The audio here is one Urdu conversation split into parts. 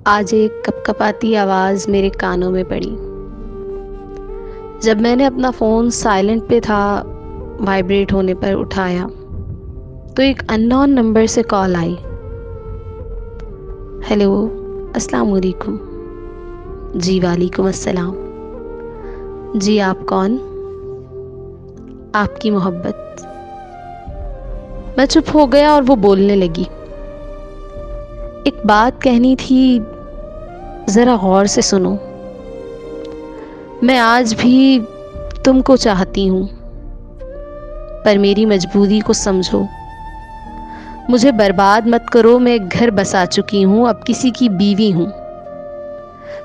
آج ایک کپکپاتی آواز میرے کانوں میں پڑی۔ جب میں نے اپنا فون سائلنٹ پہ تھا وائبریٹ ہونے پر اٹھایا تو ایک ان نون نمبر سے کال آئی۔ ہیلو، السلام علیکم۔ جی وعلیکم السلام۔ جی آپ کون؟ آپ کی محبت۔ میں چپ ہو گیا اور وہ بولنے لگی۔ ایک بات کہنی تھی، ذرا غور سے سنو۔ میں آج بھی تم کو چاہتی ہوں، پر میری مجبوری کو سمجھو۔ مجھے برباد مت کرو، میں ایک گھر بسا چکی ہوں، اب کسی کی بیوی ہوں۔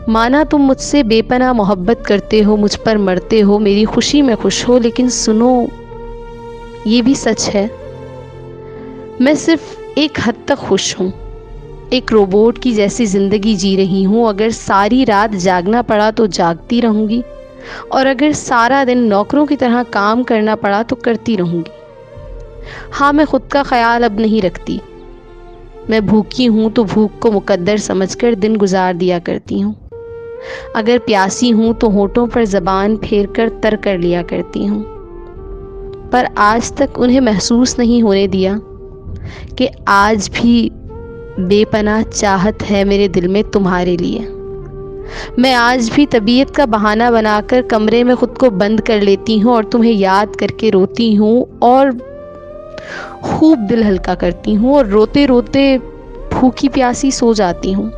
مانا تم مجھ سے بے پناہ محبت کرتے ہو، مجھ پر مرتے ہو، میری خوشی میں خوش ہو، لیکن سنو، یہ بھی سچ ہے، میں صرف ایک حد تک خوش ہوں۔ ایک روبوٹ کی جیسی زندگی جی رہی ہوں۔ اگر ساری رات جاگنا پڑا تو جاگتی رہوں گی، اور اگر سارا دن نوکروں کی طرح کام کرنا پڑا تو کرتی رہوں گی۔ ہاں، میں خود کا خیال اب نہیں رکھتی۔ میں بھوکی ہوں تو بھوک کو مقدر سمجھ کر دن گزار دیا کرتی ہوں۔ اگر پیاسی ہوں تو ہونٹوں پر زبان پھیر کر تر کر لیا کرتی ہوں۔ پر آج تک انہیں محسوس نہیں ہونے دیا کہ آج بھی بے پناہ چاہت ہے میرے دل میں تمہارے لیے۔ میں آج بھی طبیعت کا بہانہ بنا کر کمرے میں خود کو بند کر لیتی ہوں اور تمہیں یاد کر کے روتی ہوں اور خوب دل ہلکا کرتی ہوں، اور روتے روتے بھوکی پیاسی سو جاتی ہوں۔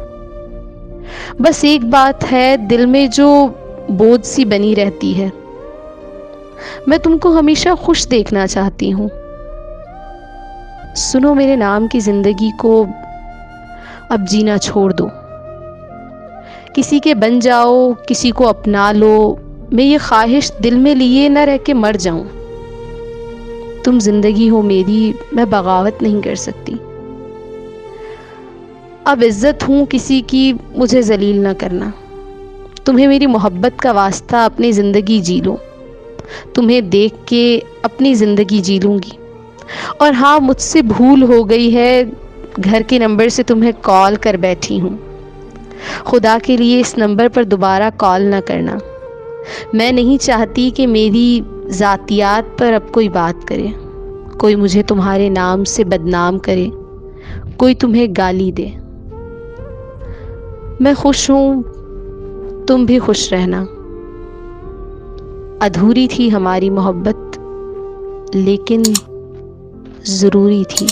بس ایک بات ہے دل میں جو بوجھ سی بنی رہتی ہے، میں تم کو ہمیشہ خوش دیکھنا چاہتی ہوں۔ سنو، میرے نام کی زندگی کو اب جینا چھوڑ دو۔ کسی کے بن جاؤ، کسی کو اپنا لو، میں یہ خواہش دل میں لیے نہ رہ کے مر جاؤں۔ تم زندگی ہو میری، میں بغاوت نہیں کر سکتی۔ اب عزت ہوں کسی کی، مجھے ذلیل نہ کرنا۔ تمہیں میری محبت کا واسطہ اپنی زندگی جی لو، تمہیں دیکھ کے اپنی زندگی جی لوں گی۔ اور ہاں، مجھ سے بھول ہو گئی ہے، گھر کے نمبر سے تمہیں کال کر بیٹھی ہوں۔ خدا کے لیے اس نمبر پر دوبارہ کال نہ کرنا۔ میں نہیں چاہتی کہ میری ذاتیات پر اب کوئی بات کرے، کوئی مجھے تمہارے نام سے بدنام کرے، کوئی تمہیں گالی دے۔ میں خوش ہوں، تم بھی خوش رہنا۔ ادھوری تھی ہماری محبت، لیکن ضروری تھی۔